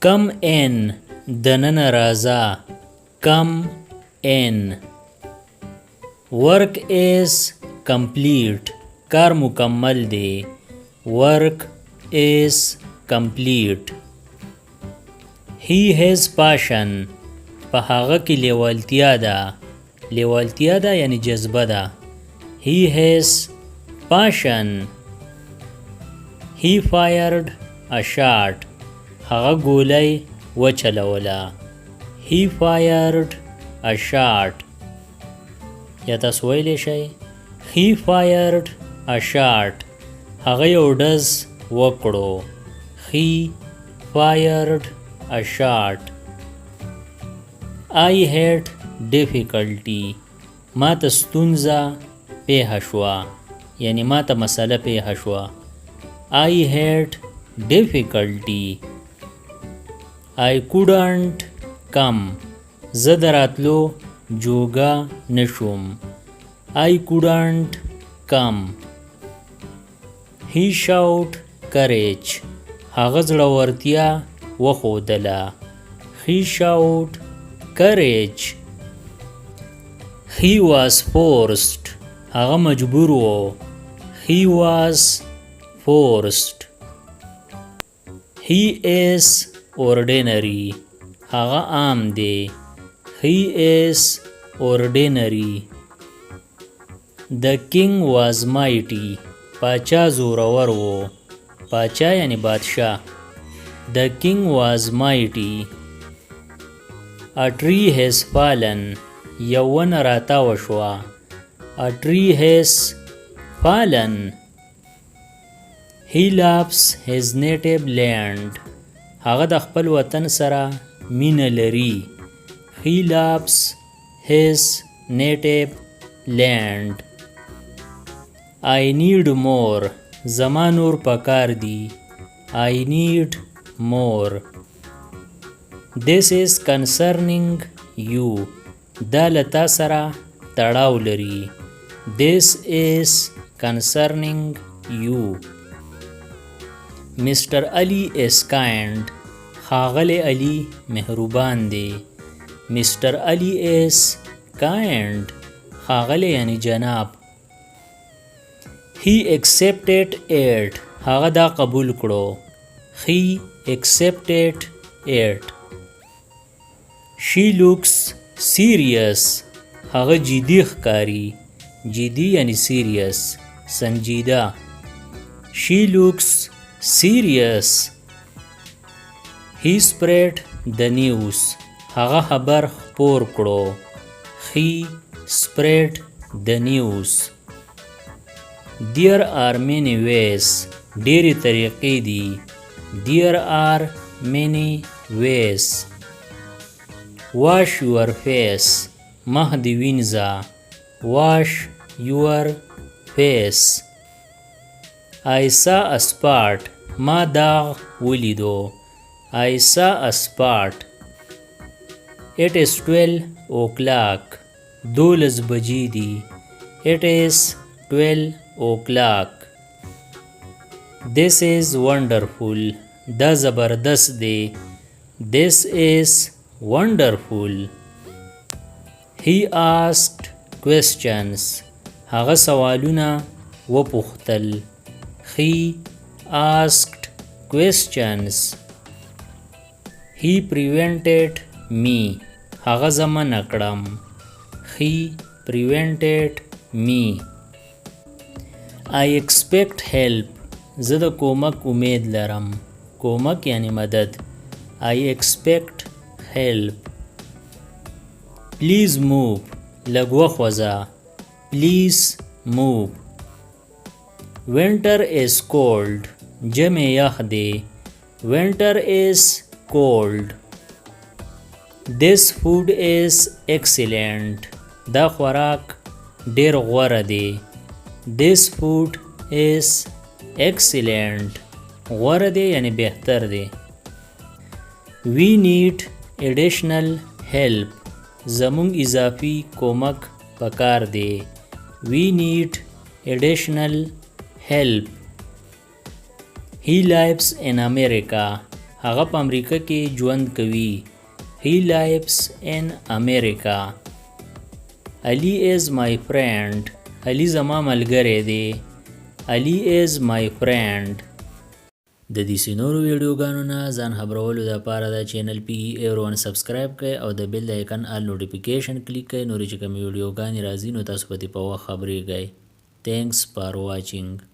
Come in دنن رازا. Come in. Work is complete. کار مکمل دی. Work is complete. He has passion. په هغه کې لیوالتیا ده. لیوالتیا ده یعنی جذبه ده. He has passion. He fired a shot. هغه ګولۍ وچلوله. He fired a shot. یا تاسو ویلی شئ He fired a shot. هغه یو ډز وکړو. He fired a shot. I had difficulty. ما ته ستونزه پیښه شوه یعنی ما ته مسله پیښه شوه. I had difficulty. I couldn't come. زه د راتلو جوګه نشوم. I couldn't come. He showed courage. هغه زړورتیا وښودله. He showed courage. He was forced. هغه مجبور و. He was forced. He is ordinary. هغه عام دی. He is ordinary. The king was mighty. پاچا زورور و. پاچا یعنی بادشاہ. The king was mighty. A tree has fallen. یو ونه راتاو شوه. A tree has fallen. He loves his native land. هغه د خپل وطن سره مینه لري. He loves his native land. I need more. زما نور پکار دی. I need more. This is concerning you. دا لتا سره تړاو لري. This is concerning you. Mr. Ali is kind. ښاغلی علي مهربان دی. Mr. Ali is kind. ښاغلی یعنی جناب. He accepted it. هغه دا قبول کړو. He accepted it. She looks serious. هغه جدي ښکاري. جدي یعنی serious. سنجیده. She looks serious. He spread the news. هغه خبر خپور کړو. He spread the news. There are many ways. ډېرې طریقې دي. There are many ways. Wash your face. مخ دې وینځه. Wash your face. I saw a spot. ما داغ ولیدو. I saw a spot. It is 12 o'clock. 12 بجې دي. It is 12 o'clock. This is wonderful. دا زبردست دی. This is wonderful. He asked questions. هغه سوالونه وپوښتل. He asked questions. He prevented me. هغه زه منع کړم. He prevented me. I expect help. زه د کومک امید لرم. کومک یعنی مدد. I expect help. Please move. لږ وخوځه. Please move. Winter is cold. جمی یخ دی. Winter is cold. This food is excellent. دا خوراک ډیر غوره دی. This food is excellent. غوره دی یعنی بهتر دی. We need additional help. زمونږ اضافي کومک پکار دی. We need additional help. He lives in America. هغه په امریکا کې ژوند کوي. He lives in America. Ali is my friend. Ali زما ملګری دی. Ali is my friend. د دې نورو ویډیوګانو نه ځان خبرولو دپاره د چینل PE سبسکرایب کړئ او د بیل د آیکن آل نوټیفیکیشن کلیک کړئ. نورې چې کومې ویډیوګانې راځي نو تاسو په دې په وخت خبرېږئ. Thanks for watching.